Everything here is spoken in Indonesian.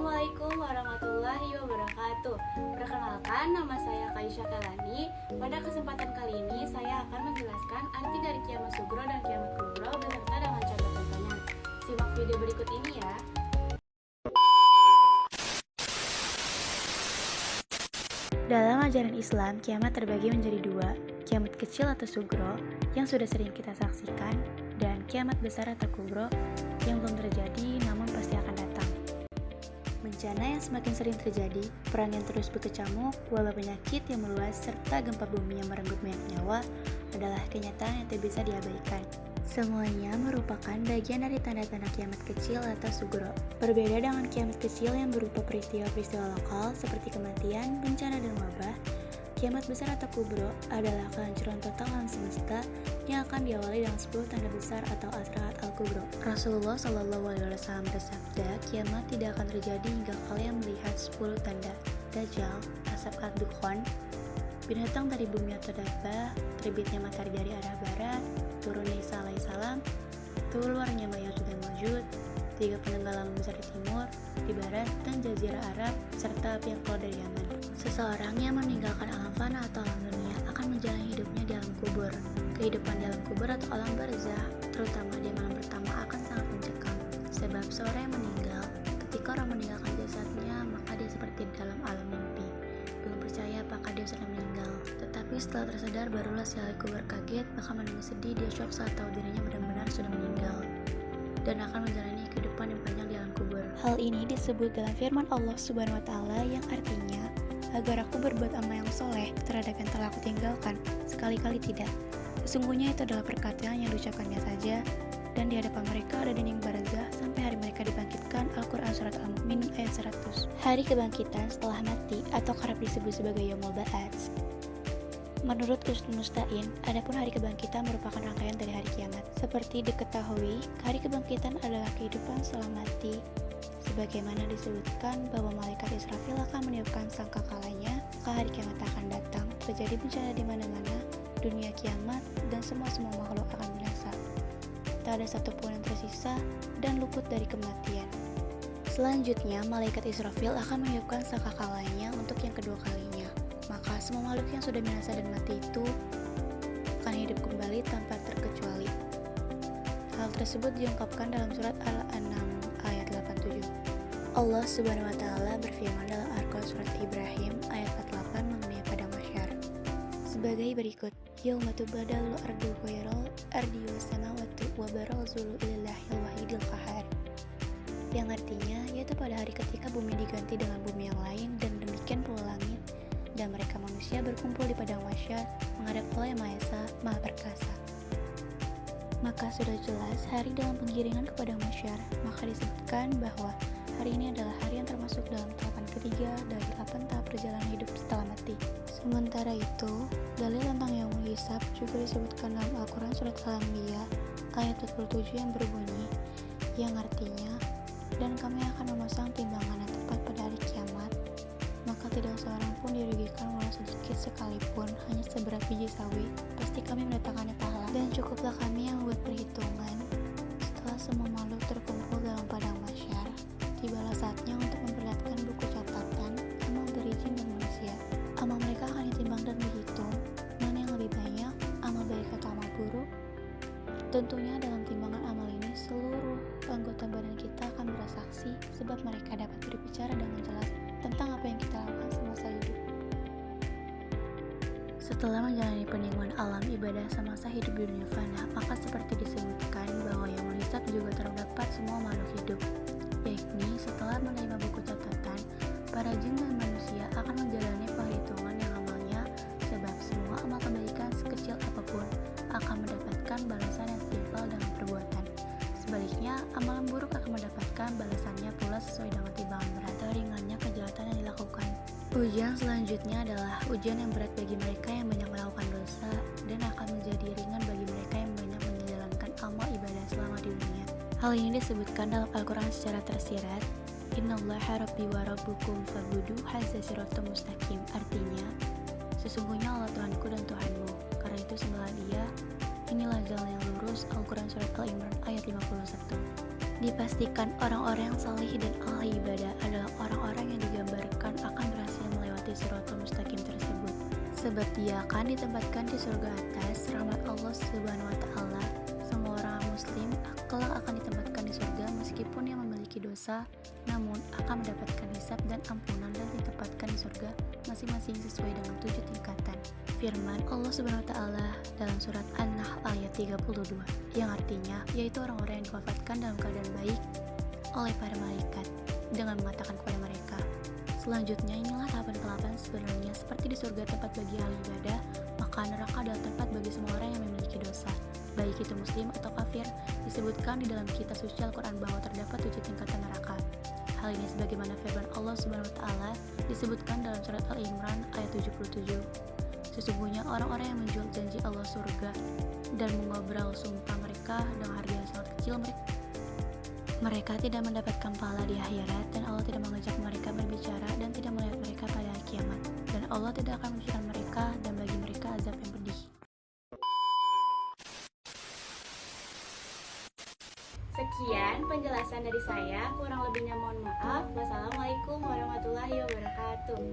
Assalamualaikum warahmatullahi wabarakatuh. Perkenalkan, nama saya Kaisha Kalani. Pada kesempatan kali ini saya akan menjelaskan arti dari kiamat sugro dan kiamat kubro beserta dengan contoh-contohnya. Simak video berikut ini ya. Dalam ajaran Islam, kiamat terbagi menjadi dua, kiamat kecil atau sugro yang sudah sering kita saksikan, dan kiamat besar atau kubro yang belum terjadi namun pasti akan datang. Bencana yang semakin sering terjadi, perang yang terus berkecamuk, wabah penyakit yang meluas, serta gempa bumi yang merenggut banyak nyawa adalah kenyataan yang tidak bisa diabaikan. Semuanya merupakan bagian dari tanda-tanda kiamat kecil atau sugro. Berbeda dengan kiamat kecil yang berupa peristiwa-peristiwa lokal seperti kematian, bencana, dan wabah, kiamat besar atau kubro adalah kehancuran total alam semesta yang akan diawali dengan 10 tanda besar atau asraat al-kubro. Rasulullah SAW bersabda, kiamat tidak akan terjadi hingga kalian melihat 10 tanda: Dajjal, asap ad-dukhan, binatang dari bumi atau dabah, terbitnya matahari dari arah barat, turunnya Isa alaihissalam, keluarnya Ya'juj dan Ma'juj, 3 penenggelaman besar di timur, di barat, dan jazirah Arab, serta api yang keluar dari Yaman. Seseorang yang meninggalkan alam fana atau alam dunia akan menjalani hidupnya di alam kubur. Kehidupan di alam kubur atau alam barzah, terutama di malam pertama, akan sangat mencekam. Sebab seorang yang meninggal, ketika orang meninggalkan jasadnya, maka dia seperti di dalam alam mimpi. Belum percaya apakah dia sudah meninggal. Tetapi setelah tersadar, barulah si ahli kubur kaget, bahkan menangis sedih. Dia syok saat tahu dirinya benar-benar sudah meninggal dan akan menjalani kehidupan yang panjang di alam kubur. Hal ini disebut dalam firman Allah Subhanahu wa Ta'ala yang artinya, agar aku berbuat amal yang soleh terhadap yang telah aku tinggalkan, sekali-kali tidak. Sesungguhnya itu adalah perkataan yang diucapkannya saja, dan di hadapan mereka ada dinding barzah sampai hari mereka dibangkitkan. Al-Quran Surat Al-Mu'min ayat 100. Hari kebangkitan setelah mati atau kerap disebut sebagai Yaumul Ba'ats. Menurut Usnul Musta'in, adapun hari kebangkitan merupakan rangkaian dari hari kiamat. Seperti diketahui, hari kebangkitan adalah kehidupan setelah mati. Sebagaimana disebutkan bahwa malaikat Israfil akan meniupkan sangkakalanya, maka hari kiamat akan datang. Terjadi bencana di mana-mana, dunia kiamat, dan semua makhluk akan binasa. Tak ada satupun yang tersisa dan luput dari kematian. Selanjutnya, malaikat Israfil akan meniupkan sangkakalanya untuk yang kedua kalinya. Maka semua makhluk yang sudah binasa dan mati itu akan hidup kembali tanpa terkecuali. Hal tersebut diungkapkan dalam surat Al-An'am ayat 87. Allah Subhanahu wa Ta'ala berfirman dalam Al-Quran Surat Ibrahim ayat 48 mengenai padang mahsyar sebagai berikut: Yauma tubaddalu ardu ghairal ardi was samawati wa barazu lillahil wahidil qahar, yang artinya yaitu pada hari ketika bumi diganti dengan bumi yang lain, dan demikian pula langit, dan mereka manusia berkumpul di padang mahsyar menghadap Allah yang Maha Esa, Maha Perkasa. Maka sudah jelas hari dalam penggiringan ke padang mahsyar. Maka disebutkan bahwa hari ini adalah hari yang termasuk dalam tahapan ketiga dari 8 tahap perjalanan hidup setelah mati. Sementara itu, dalil tentang Yaumul Hisab juga disebutkan dalam Al-Quran Surat Al-Anbiya ayat 47 yang berbunyi, yang artinya, dan kami akan memasang timbangan yang tepat pada hari kiamat, maka tidak seorang pun dirugikan walau sedikit sekalipun, hanya seberat biji sawi. Pasti kami mendatangkannya pahala, dan cukuplah kami yang membuat perhitungan. Setelah semua makhluk terkumpul dalam padang mahsyar, tibalah saatnya untuk memperlihatkan buku catatan amal dari jin dan manusia. Amal mereka akan ditimbang dan dihitung, mana yang lebih banyak, amal baik atau amal buruk. Tentunya dalam timbangan amal ini seluruh anggota badan kita akan bersaksi, sebab mereka dapat berbicara dengan jelas tentang apa yang kita lakukan semasa hidup. Setelah menjalani peninguan alam ibadah semasa hidup di dunia fana, maka seperti disebutkan bahwa yang Hisab juga terdapat semua makhluk hidup, yakni setelah menerima buku catatan, para jin dan manusia akan menjalani perhitungan yang amalnya, sebab semua amal kebaikan sekecil apapun akan mendapatkan balasan yang setimpal dengan perbuatan. Sebaliknya, amalan buruk akan mendapatkan balasannya pula sesuai dengan timbangan berat atau ringannya kejahatan yang dilakukan. Ujian selanjutnya adalah ujian yang berat bagi mereka yang banyak melakukan dosa, dan akan menjadi ringan bagi mereka yang banyak menjalankan amal ibadah selama di dunia. Hal ini disebutkan dalam Al-Quran secara tersirat, Innallaha rabbi wa rabbukum fa'budu hadza siratal mustaqim, artinya, sesungguhnya Allah Tuhanku dan Tuhanmu, karena itu sembahlah Dia. Inilah jalan yang lurus. Al-Quran Surat Al-Imran ayat 51. Dipastikan orang-orang yang salih dan ahli ibadah adalah Sebab dia akan ditempatkan di surga atas rahmat Allah Subhanahu wa Ta'ala. Semua orang muslim kelak akan ditempatkan di surga meskipun yang memiliki dosa, namun akan mendapatkan hisab dan ampunan dan ditempatkan di surga masing-masing sesuai dengan 7 tingkatan. Firman Allah Subhanahu wa Ta'ala dalam surat An-Nahl ayat 32, yang artinya yaitu orang-orang yang diwafatkan dalam keadaan baik oleh para malaikat dengan mengatakan kepada mereka, selanjutnya inilah tahapan ke-8 sebenarnya seperti di surga tempat bagi ahli ibadah, maka neraka adalah tempat bagi semua orang yang memiliki dosa, baik itu muslim atau kafir. Disebutkan di dalam kitab suci Al-Quran bahwa terdapat 7 tingkatan neraka. Hal ini sebagaimana firman Allah Subhanahu wa Ta'ala disebutkan dalam surat Al-Imran ayat 77. Sesungguhnya orang-orang yang menjual janji Allah surga dan mengobrol sumpah mereka dengan harga yang sangat kecil, mereka tidak mendapatkan pahala di akhirat, dan Allah tidak mengajak mereka berbicara dan tidak melihat mereka pada hari kiamat, dan Allah tidak akan mencucikan mereka dan bagi mereka azab yang pedih. Sekian penjelasan dari saya, kurang lebihnya mohon maaf. Wassalamualaikum warahmatullahi wabarakatuh.